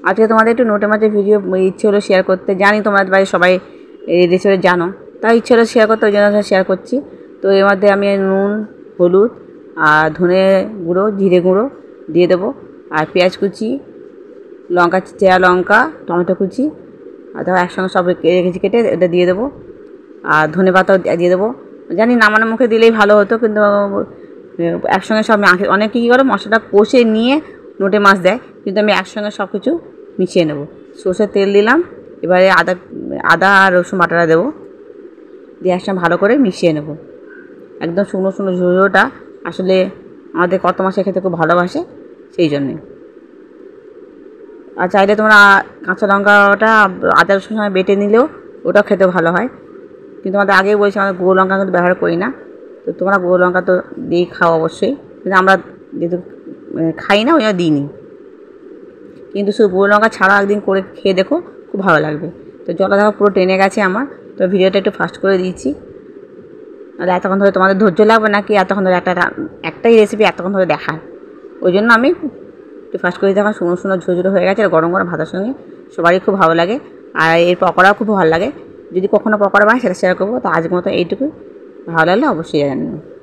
আজকে তোমাদের একটু নোটে মাছের ভিডিও ইচ্ছে হলো শেয়ার করতে। জানি তোমাদের বাড়ি সবাই এই রেসিপি জানো, তাই ইচ্ছে হলো শেয়ার করতে, ওই জন্য শেয়ার করছি। তো এর মধ্যে আমি নুন, হলুদ আর ধনে গুঁড়ো, জিরে গুঁড়ো দিয়ে দেবো, আর পেঁয়াজ কুচি, লঙ্কা, চেরা লঙ্কা, টমেটো কুচি আর ধরো একসঙ্গে সব রেখেছি কেটে এটা দিয়ে দেবো, আর ধনে পাতাও দিয়ে দেবো। জানি নামানোর মুখে দিলেই ভালো হতো, কিন্তু একসঙ্গে সব অনেকে কী করে মশলাটা কষে নিয়ে নোটে মাছ দেয়, কিন্তু আমি একসঙ্গে সব কিছু মিশিয়ে নেব। সর্ষের তেল দিলাম, এবারে আদা আর রসুন বাটাটা দেবো, দিয়ে একসঙ্গে ভালো করে মিশিয়ে নেব। একদম শুকনো শুকনো ঝোড়োটা আসলে আমাদের কত মাসে খেতে খুব ভালোবাসে, সেই জন্যে। আর চাইলে তোমরা কাঁচা লঙ্কাটা আদা রসুন সময় বেটে নিলেও ওটাও খেতে ভালো হয়, কিন্তু আমাদের আগেই বলছি আমরা গুঁড়ো লঙ্কা কিন্তু ব্যবহার করি না। তো তোমরা গুঁড়ো লঙ্কা তো দিয়েই খাও অবশ্যই, কিন্তু আমরা যেহেতু খাই না ওই জন্য দিইনি। কিন্তু শুধু গুঁড়ো লঙ্কা ছাড়া একদিন করে খেয়ে দেখো, খুব ভালো লাগবে। তো জলটা দেখো পুরো টেনে গেছে আমার, তো ভিডিওটা একটু ফাস্ট করে দিয়েছি। আর এতক্ষণ ধরে তোমাদের ধৈর্য লাগবে না কি এতক্ষণ ধরে একটাই রেসিপি এতক্ষণ ধরে দেখার, ওই জন্য আমি একটু ফাস্ট করে দিতে। আমার শুকনো শুকনো ঝোঝো হয়ে গেছে, আর গরম গরম ভাতের সঙ্গে সবারই খুব ভালো লাগে, আর এর পকোড়াও খুব ভালো লাগে। যদি কখনো পকোড়া বানাই সেটা শেয়ার করবো। তো আজকের মতো এইটুকুই, ভালো লাগলে অবশ্যই জানাবেন।